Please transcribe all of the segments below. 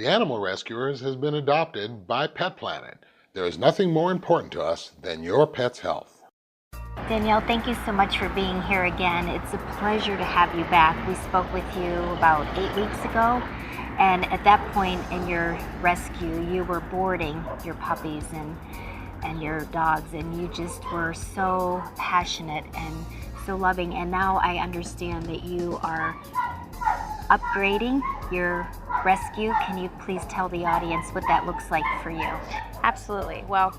The Animal Rescuers has been adopted by Pet Planet. There is nothing more important to us than your pet's health. Danielle, thank you so much for being here again. It's a pleasure to have you back. We spoke with you about 8 weeks ago, and at that point in your rescue, you were boarding your puppies and your dogs, and you just were so passionate and so loving. And now I understand that you are upgrading your rescue. Can you please tell the audience what that looks like for you? Absolutely. Well,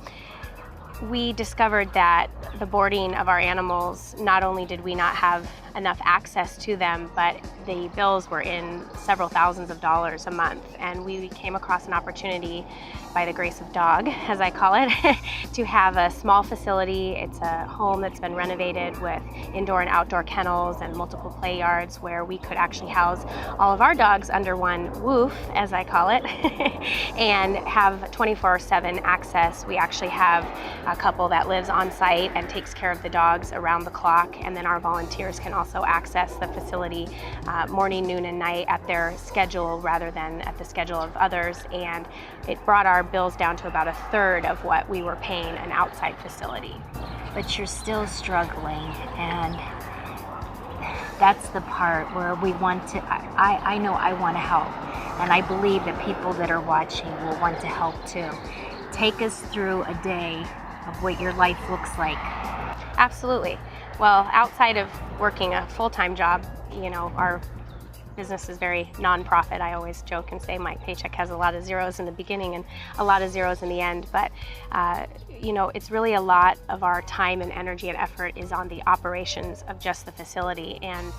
we discovered that the boarding of our animals, not only did we not have enough access to them, but the bills were in several thousands of dollars a month. And we came across an opportunity, by the grace of dog, as I call it, to have a small facility. It's a home that's been renovated with indoor and outdoor kennels and multiple play yards where we could actually house all of our dogs under one roof, as I call it, and have 24/7 access. We actually have a couple that lives on site and takes care of the dogs around the clock, and then our volunteers can also access the facility morning, noon, and night at their schedule rather than at the schedule of others. And it brought our bills down to about a third of what we were paying an outside facility. But you're still struggling, and that's the part where we want to, I know I want to help, and I believe that people that are watching will want to help too. Take us through a day of what your life looks like. Absolutely. Well, outside of working a full-time job, you know, our business is very nonprofit. I always joke and say my paycheck has a lot of zeros in the beginning and a lot of zeros in the end, but you know, it's really a lot of our time and energy and effort is on the operations of just the facility. And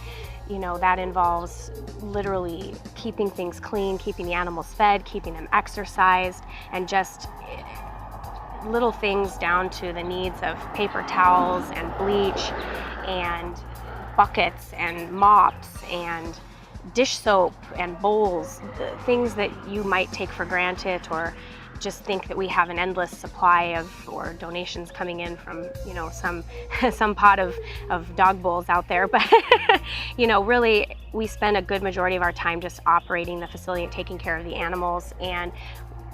you know, that involves literally keeping things clean, keeping the animals fed, keeping them exercised, and just little things down to the needs of paper towels and bleach and buckets and mops and dish soap and bowls, things that you might take for granted or just think that we have an endless supply of, or donations coming in from, you know, some pot of dog bowls out there. But you know, really we spend a good majority of our time just operating the facility and taking care of the animals. And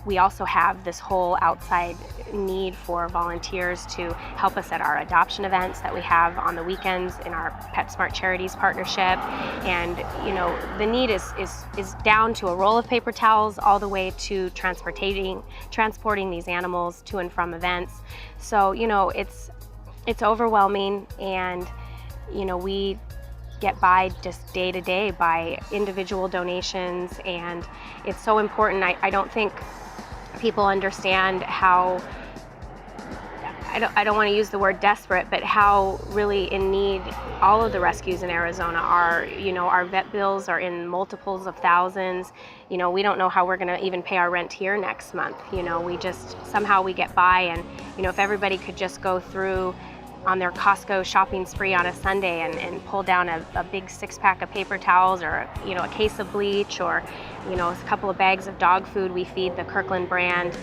we also have this whole outside need for volunteers to help us at our adoption events that we have on the weekends in our PetSmart Charities partnership. And you know, the need is down to a roll of paper towels all the way to transporting these animals to and from events. So you know, it's overwhelming, and you know, we get by just day to day by individual donations, and it's so important. I don't think people understand how, I don't want to use the word desperate, but how really in need all of the rescues in Arizona are. You know, our vet bills are in multiples of thousands. You know, we don't know how we're going to even pay our rent here next month. You know, we just, somehow we get by. And, you know, if everybody could just go through on their Costco shopping spree on a Sunday and pull down a big 6-pack of paper towels, or you know, a case of bleach, or you know, a couple of bags of dog food we feed the Kirkland brand.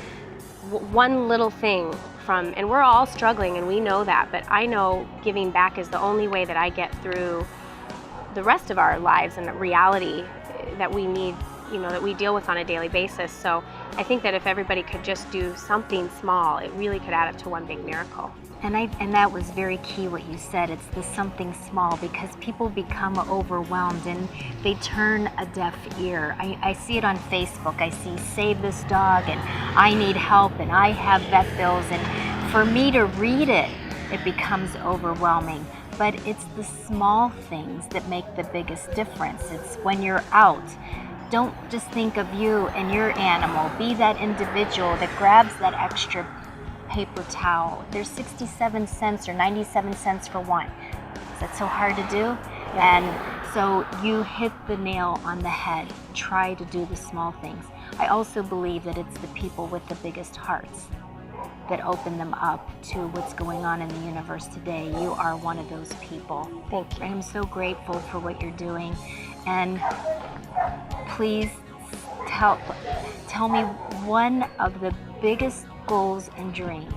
One little thing from, and we're all struggling and we know that, but I know giving back is the only way that I get through the rest of our lives and the reality that we need, you know, that we deal with on a daily basis. So I think that if everybody could just do something small, it really could add up to one big miracle. And that was very key what you said. It's the something small, because people become overwhelmed and they turn a deaf ear. I see it on Facebook. I see save this dog and I need help and I have vet bills, and for me to read it, it becomes overwhelming. But it's the small things that make the biggest difference. It's when you're out. Don't just think of you and your animal. Be that individual that grabs that extra paper towel. There's 67 cents or 97 cents for one. Is that so hard to do? Yeah. And so you hit the nail on the head. Try to do the small things. I also believe that it's the people with the biggest hearts that open them up to what's going on in the universe today. You are one of those people. Thank you. I am so grateful for what you're doing. And please tell me one of the biggest goals and dreams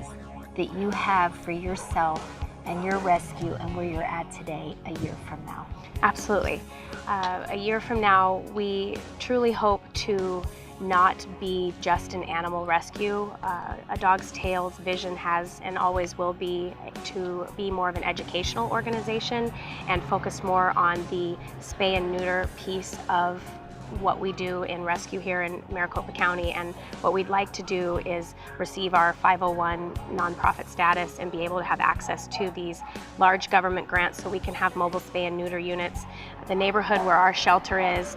that you have for yourself and your rescue and where you're at today a year from now. Absolutely. A year from now, we truly hope to not be just an animal rescue. A Dog's Tales vision has and always will be to be more of an educational organization and focus more on the spay and neuter piece of what we do in rescue here in Maricopa County. And what we'd like to do is receive our 501 nonprofit status and be able to have access to these large government grants so we can have mobile spay and neuter units. The neighborhood where our shelter is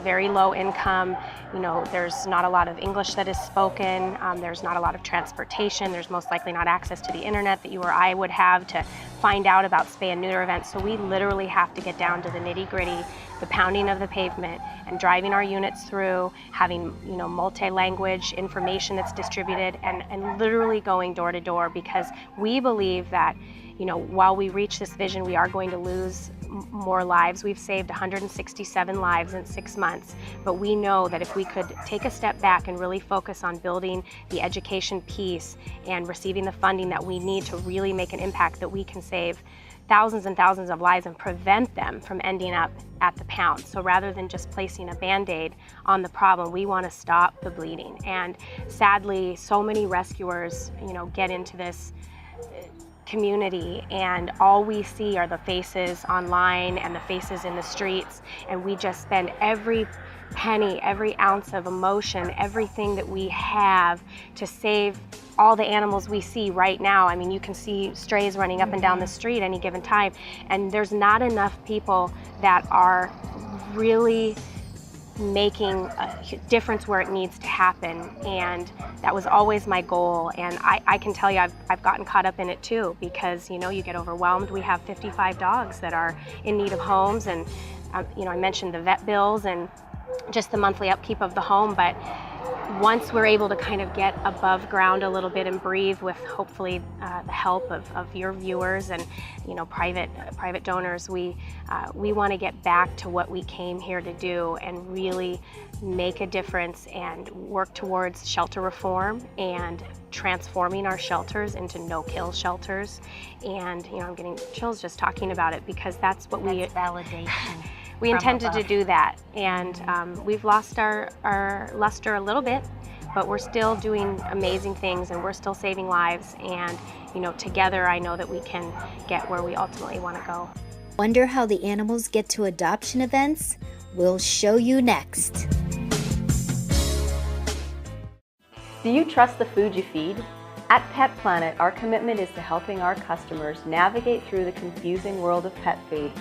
very low income. You know, there's not a lot of English that is spoken. There's not a lot of transportation. There's most likely not access to the internet that you or I would have to find out about spay and neuter events. So we literally have to get down to the nitty-gritty, the pounding of the pavement and driving our units through, having, you know, multi-language information that's distributed and literally going door to door, because we believe that, you know, while we reach this vision, we are going to lose more lives. We've saved 167 lives in 6 months, but we know that if we could take a step back and really focus on building the education piece and receiving the funding that we need to really make an impact, that we can save thousands and thousands of lives and prevent them from ending up at the pound. So rather than just placing a Band-Aid on the problem, we want to stop the bleeding. And sadly, so many rescuers, you know, get into this community and all we see are the faces online and the faces in the streets, and we just spend every penny, every ounce of emotion, everything that we have to save all the animals we see right now. I mean, you can see strays running up and down the street any given time, and there's not enough people that are really making a difference where it needs to happen. And that was always my goal, and I can tell you I've gotten caught up in it too, because, you know, you get overwhelmed. We have 55 dogs that are in need of homes, and you know, I mentioned the vet bills and just the monthly upkeep of the home, but once we're able to kind of get above ground a little bit and breathe with hopefully the help of your viewers and, you know, private donors, we want to get back to what we came here to do and really make a difference and work towards shelter reform and transforming our shelters into no-kill shelters. And, you know, I'm getting chills just talking about it, because that's validation. We intended to do that, and we've lost our luster a little bit, but we're still doing amazing things and we're still saving lives, and, you know, together I know that we can get where we ultimately want to go. Wonder how the animals get to adoption events? We'll show you next. Do you trust the food you feed? At Pet Planet, our commitment is to helping our customers navigate through the confusing world of pet food,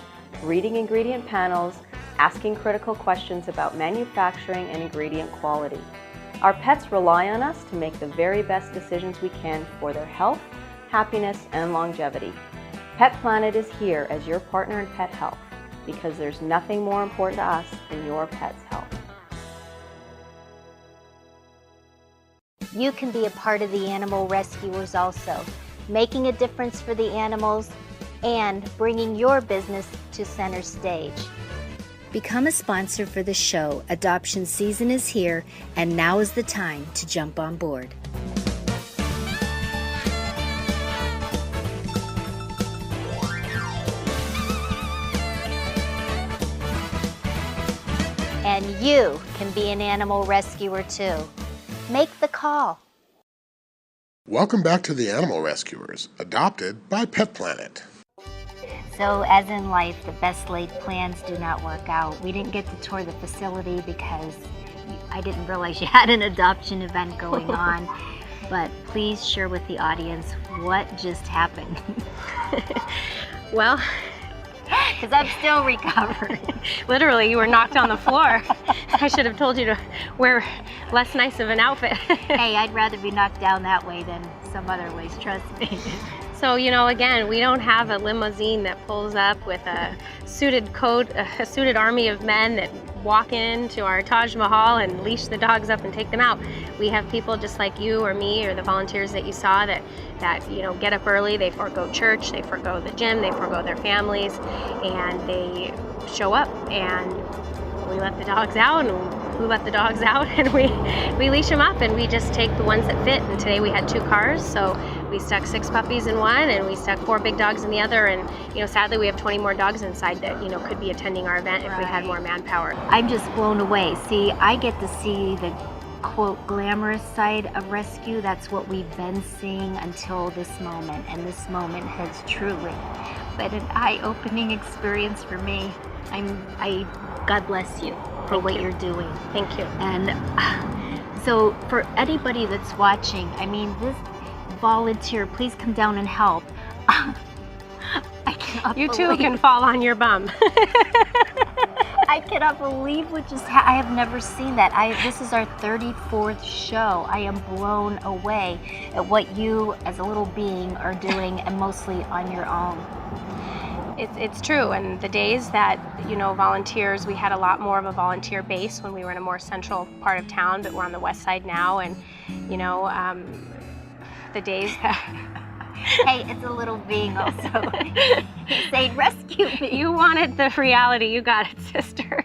reading ingredient panels, asking critical questions about manufacturing and ingredient quality. Our pets rely on us to make the very best decisions we can for their health, happiness, and longevity. Pet Planet is here as your partner in pet health, because there's nothing more important to us than your pet's health. You can be a part of the animal rescuers also, making a difference for the animals and bringing your business to center stage. Become a sponsor for the show. Adoption season is here, and now is the time to jump on board. And you can be an animal rescuer too. Make the call. Welcome back to the Animal Rescuers, adopted by Pet Planet. So as in life, the best laid plans do not work out. We didn't get to tour the facility because I didn't realize you had an adoption event going on. But please share with the audience what just happened. Well, because I'm still recovering. Literally, you were knocked on the floor. I should have told you to wear less nice of an outfit. Hey, I'd rather be knocked down that way than some other ways, trust me. So, you know, again, we don't have a limousine that pulls up with a suited army of men that walk into our Taj Mahal and leash the dogs up and take them out. We have people just like you or me or the volunteers that you saw that you know, get up early, they forego church, they forego the gym, they forego their families, and they show up, and we let the dogs out, and we let the dogs out, and we leash them up, and we just take the ones that fit. And today we had 2 cars, so We stuck 6 puppies in one, and we stuck 4 big dogs in the other, and sadly we have 20 more dogs inside that could be attending our event if we had more manpower. I'm just blown away. See, I get to see the quote glamorous side of rescue. That's what we've been seeing until this moment, and this moment has truly been an eye-opening experience for me. God bless you for what you're doing. Thank you. And so for anybody that's watching, this volunteer, please come down and help. I cannot You too believe, can fall on your bum. I cannot believe what just I have never seen that. This is our 34th show. I am blown away at what you as a little being are doing, and mostly on your own. It's true, and the days that volunteers, we had a lot more of a volunteer base when we were in a more central part of town, but we're on the west side now, and the days that Hey, it's a little being also. He's saying, rescue me. you wanted the reality, you got it, sister.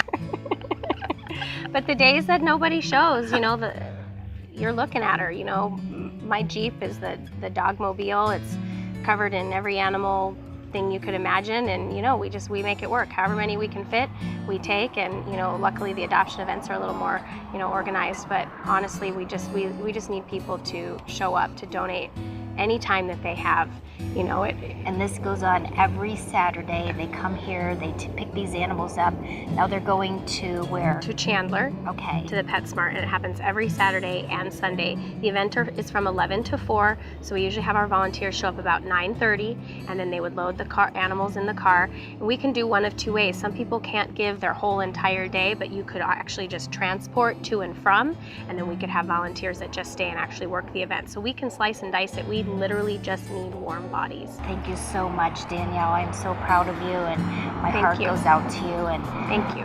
But the days that nobody shows, you're looking at her. My Jeep is the Dogmobile. It's covered in every animal thing you could imagine, and we make it work. However many we can fit, we take, and luckily the adoption events are a little more organized, but honestly we just need people to show up, to donate any time that they have. And this goes on every Saturday. They come here, they pick these animals up. Now they're going to where? To Chandler, Okay. to the PetSmart, and it happens every Saturday and Sunday. The event is from 11 to 4, so we usually have our volunteers show up about 9:30, and then they would load the animals in the car. And we can do one of two ways. Some people can't give their whole entire day, but you could actually just transport to and from, and then we could have volunteers that just stay and actually work the event. So we can slice and dice it. We literally just need warm bodies. Thank you so much, Danielle. I'm so proud of you, and my Thank heart you. goes out to you. And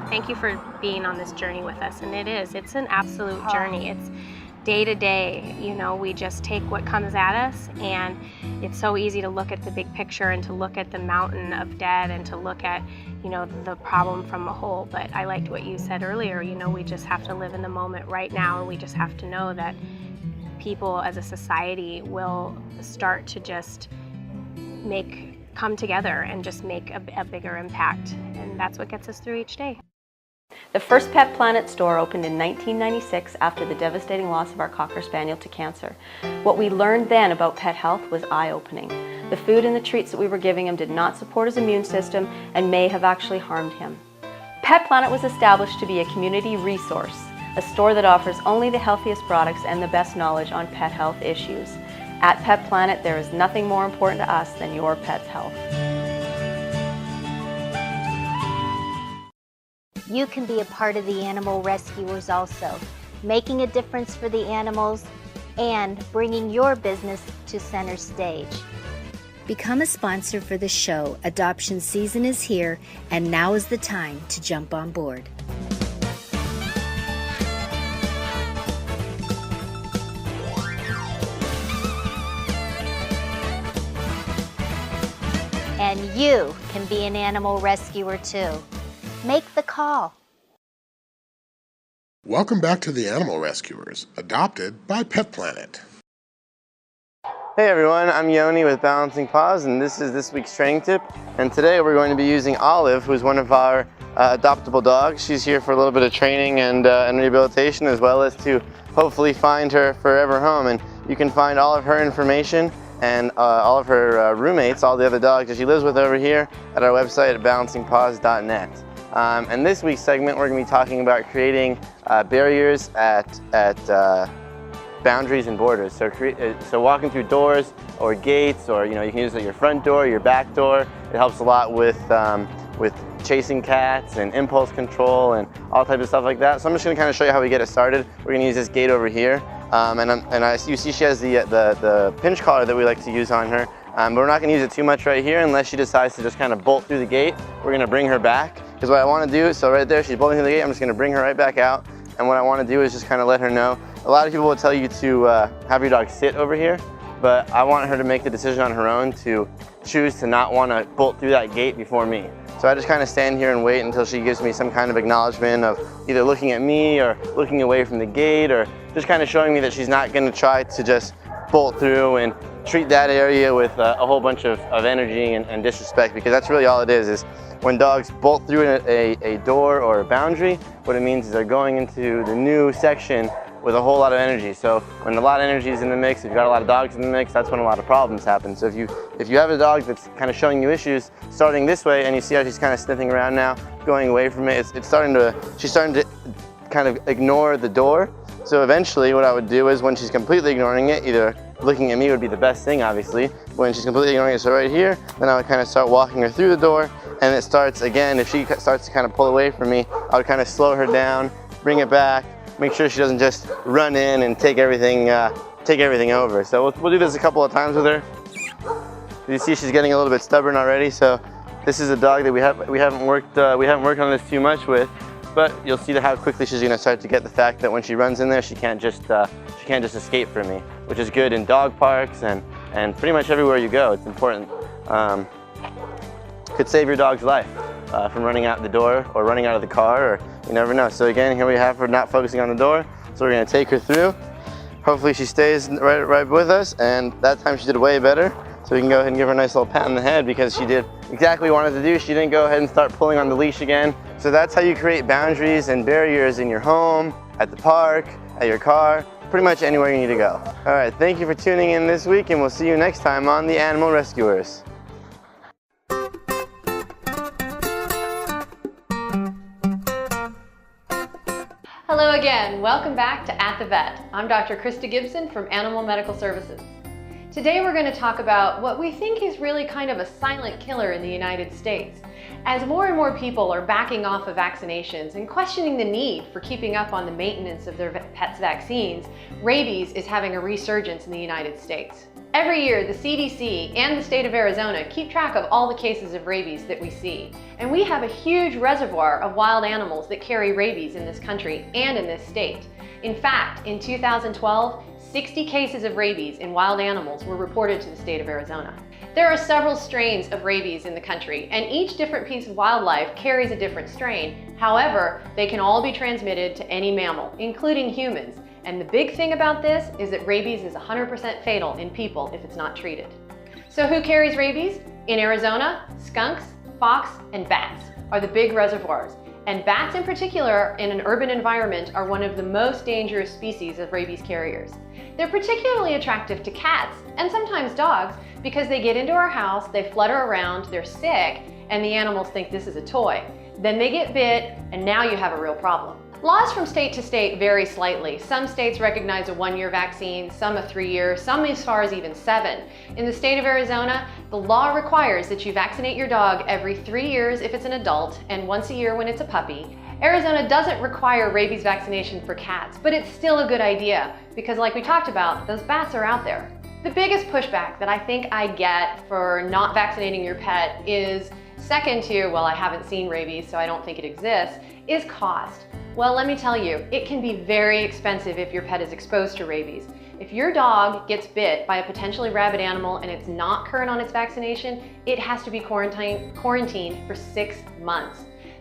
Thank you for being on this journey with us. And it's an absolute journey. It's day to day, we just take what comes at us, and it's so easy to look at the big picture and to look at the mountain of dead and to look at, the problem from a whole. But I liked what you said earlier, we just have to live in the moment right now, and we just have to know that people as a society will start to just come together and just make a bigger impact, and that's what gets us through each day. The first Pet Planet store opened in 1996 after the devastating loss of our Cocker Spaniel to cancer. What we learned then about pet health was eye-opening. The food and the treats that we were giving him did not support his immune system and may have actually harmed him. Pet Planet was established to be a community resource, a store that offers only the healthiest products and the best knowledge on pet health issues. At Pet Planet, there is nothing more important to us than your pet's health. you can be a part of the animal rescuers also, making a difference for the animals and bringing your business to center stage. Become a sponsor for the show. Adoption season is here, and now is the time to jump on board. And you can be an animal rescuer too. Make the call. Welcome back to the Animal Rescuers, adopted by Pet Planet. Hey everyone, I'm Yoni with Balancing Paws, and this is this week's training tip. And today we're going to be using Olive, who's one of our adoptable dogs. She's here for a little bit of training and rehabilitation, as well as to hopefully find her forever home. And you can find all of her information and all of her roommates, all the other dogs that she lives with over here, at our website at balancingpaws.net. And this week's segment, we're going to be talking about creating barriers at boundaries and borders. So walking through doors or gates, or you can use it at your front door, your back door. It helps a lot with chasing cats and impulse control and all types of stuff like that. So I'm just going to kind of show you how we get it started. We're going to use this gate over here, you see she has the pinch collar that we like to use on her. But we're not going to use it too much right here unless she decides to just kind of bolt through the gate. We're going to bring her back, because what I want to do, so right there she's bolting through the gate, I'm just going to bring her right back out. And what I want to do is just kind of let her know. A lot of people will tell you to have your dog sit over here, but I want her to make the decision on her own to choose to not want to bolt through that gate before me. So I just kind of stand here and wait until she gives me some kind of acknowledgement of either looking at me or looking away from the gate, or just kind of showing me that she's not going to try to just bolt through and treat that area with a whole bunch of energy and disrespect, because that's really all it is when dogs bolt through a door or a boundary, what it means is they're going into the new section with a whole lot of energy. So when a lot of energy is in the mix, if you've got a lot of dogs in the mix, that's when a lot of problems happen. So if you have a dog that's kind of showing you issues, starting this way, and you see how she's kind of sniffing around now, going away from it, she's starting to kind of ignore the door. So eventually what I would do is, when she's completely ignoring it, either looking at me would be the best thing, obviously. When she's completely ignoring it, so right here, then I would kind of start walking her through the door, and it starts again, if she starts to kind of pull away from me, I would kind of slow her down, bring it back, make sure she doesn't just run in and take everything over. So we'll do this a couple of times with her. You see she's getting a little bit stubborn already, so this is a dog that we haven't worked on this too much with, but you'll see how quickly she's going to start to get the fact that when she runs in there, she can't just escape from me, which is good in dog parks and pretty much everywhere you go. It's important. Could save your dog's life from running out the door or running out of the car, or you never know. So again, here we have her not focusing on the door, so we're going to take her through. Hopefully she stays right with us, and that time she did way better. So we can go ahead and give her a nice little pat on the head, because she did exactly what we wanted to do. She didn't go ahead and start pulling on the leash again. So that's how you create boundaries and barriers in your home, at the park, at your car, pretty much anywhere you need to go. All right, thank you for tuning in this week, and we'll see you next time on The Animal Rescuers. Hello again, welcome back to At the Vet. I'm Dr. Krista Gibson from Animal Medical Services. Today we're going to talk about what we think is really kind of a silent killer in the United States. As more and more people are backing off of vaccinations and questioning the need for keeping up on the maintenance of their pets' vaccines, rabies is having a resurgence in the United States. Every year, the CDC and the state of Arizona keep track of all the cases of rabies that we see. And we have a huge reservoir of wild animals that carry rabies in this country and in this state. In fact, in 2012, 60 cases of rabies in wild animals were reported to the state of Arizona. There are several strains of rabies in the country, and each different piece of wildlife carries a different strain. However, they can all be transmitted to any mammal, including humans. And the big thing about this is that rabies is 100% fatal in people if it's not treated. So who carries rabies? In Arizona, skunks, fox, and bats are the big reservoirs. And bats in particular, in an urban environment, are one of the most dangerous species of rabies carriers. They're particularly attractive to cats and sometimes dogs because they get into our house, they flutter around, they're sick, and the animals think this is a toy. Then they get bit, and now you have a real problem. Laws from state to state vary slightly. Some states recognize a 1-year vaccine, some a 3-year, some as far as even 7. In the state of Arizona, the law requires that you vaccinate your dog every 3 years if it's an adult and once a year when it's a puppy. Arizona doesn't require rabies vaccination for cats, but it's still a good idea because, like we talked about, those bats are out there. The biggest pushback that I think I get for not vaccinating your pet is second to, well, I haven't seen rabies, so I don't think it exists, is cost. Well, let me tell you, it can be very expensive if your pet is exposed to rabies. If your dog gets bit by a potentially rabid animal and it's not current on its vaccination, it has to be quarantined for 6 months.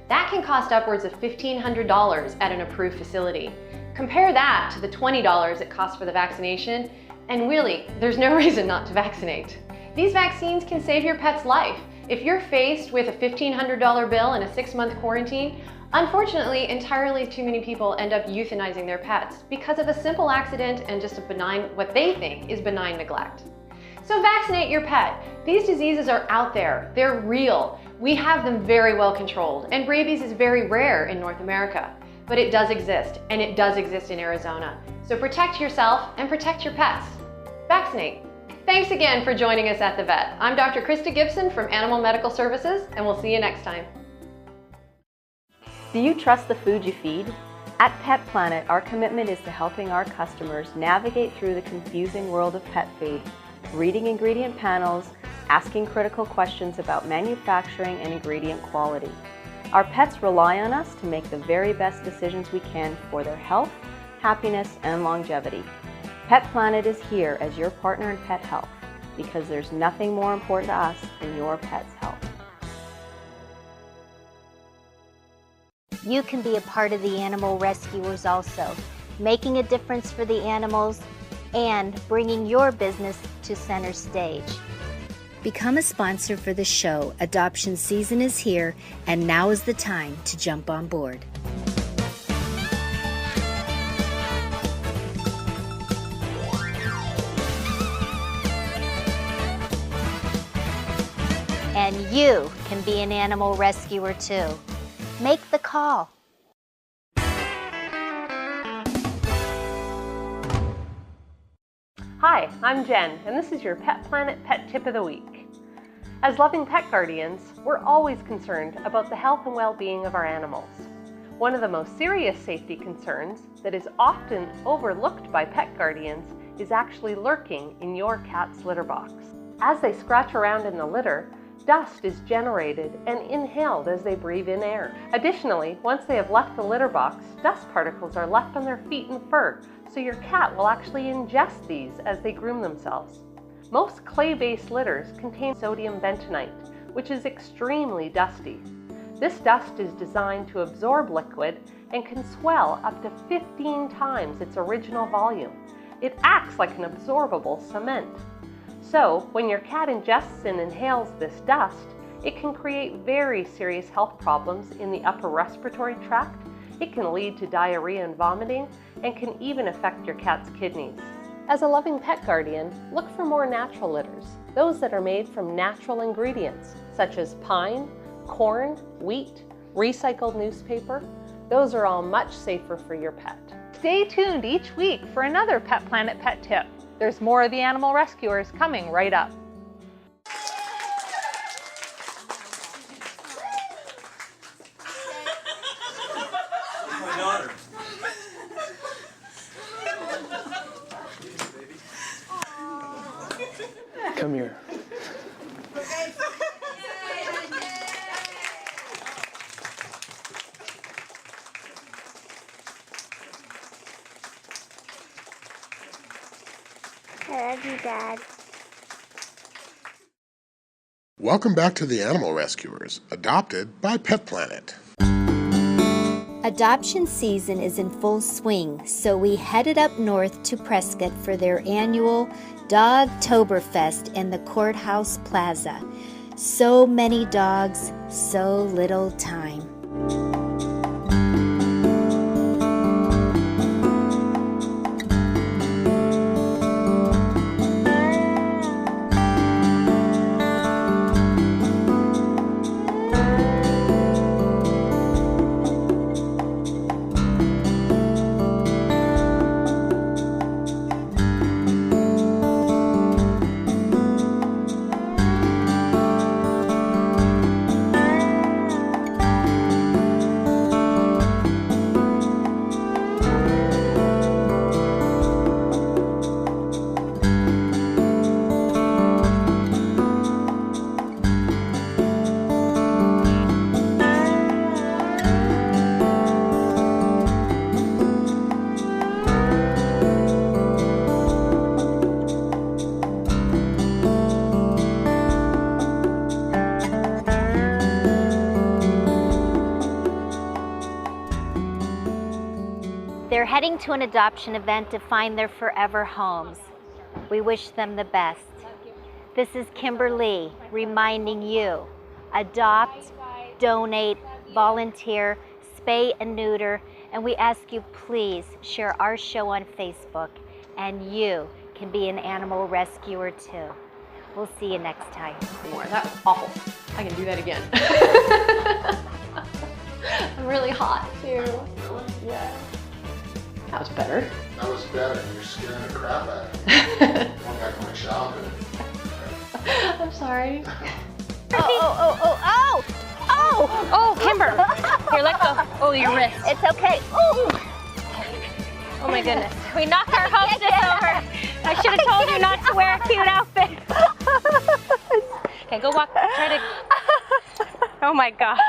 That can cost upwards of $1,500 at an approved facility. Compare that to the $20 it costs for the vaccination, and really, there's no reason not to vaccinate. These vaccines can save your pet's life. If you're faced with a $1,500 bill and a 6-month quarantine, unfortunately, entirely too many people end up euthanizing their pets because of a simple accident and just a benign, what they think is benign neglect. So vaccinate your pet. These diseases are out there, they're real. We have them very well controlled, and rabies is very rare in North America. But it does exist, and it does exist in Arizona. So protect yourself and protect your pets. Vaccinate. Thanks again for joining us at The Vet. I'm Dr. Krista Gibson from Animal Medical Services, and we'll see you next time. Do you trust the food you feed? At Pet Planet, our commitment is to helping our customers navigate through the confusing world of pet food, reading ingredient panels, asking critical questions about manufacturing and ingredient quality. Our pets rely on us to make the very best decisions we can for their health, happiness, and longevity. Pet Planet is here as your partner in pet health because there's nothing more important to us than your pet's health. You can be a part of the Animal Rescuers also, making a difference for the animals and bringing your business to center stage. Become a sponsor for the show. Adoption season is here, and now is the time to jump on board. And you can be an animal rescuer too. Make the call. Hi, I'm Jen, and this is your Pet Planet Pet Tip of the Week. As loving pet guardians, we're always concerned about the health and well-being of our animals. One of the most serious safety concerns that is often overlooked by pet guardians is actually lurking in your cat's litter box. As they scratch around in the litter, dust is generated and inhaled as they breathe in air. Additionally, once they have left the litter box, dust particles are left on their feet and fur, so your cat will actually ingest these as they groom themselves. Most clay-based litters contain sodium bentonite, which is extremely dusty. This dust is designed to absorb liquid and can swell up to 15 times its original volume. It acts like an absorbable cement. So, when your cat ingests and inhales this dust, it can create very serious health problems in the upper respiratory tract. It can lead to diarrhea and vomiting, and can even affect your cat's kidneys. As a loving pet guardian, look for more natural litters, those that are made from natural ingredients, such as pine, corn, wheat, recycled newspaper. Those are all much safer for your pet. Stay tuned each week for another Pet Planet Pet Tip. There's more of the Animal Rescuers coming right up. Come here. I love you, Dad. Welcome back to the Animal Rescuers, adopted by Pet Planet. Adoption season is in full swing, so we headed up north to Prescott for their annual Dogtoberfest in the Courthouse Plaza. So many dogs, so little time. They're heading to an adoption event to find their forever homes. We wish them the best. This is Kimber reminding you, adopt, donate, volunteer, spay and neuter, and we ask you please share our show on Facebook, and you can be an animal rescuer too. We'll see you next time. More. That was awful. I can do that again. I'm really hot too. Really? Yeah. That was better. That was better. You're scaring the crap out of me. Going back to my childhood. I'm sorry. Oh, Kimber. Here, let go. Oh, your wrist. It's okay. Ooh. Oh my goodness. We knocked our hostess over. I should have told you not to wear a cute outfit. Okay, go walk. Try to. Oh my gosh.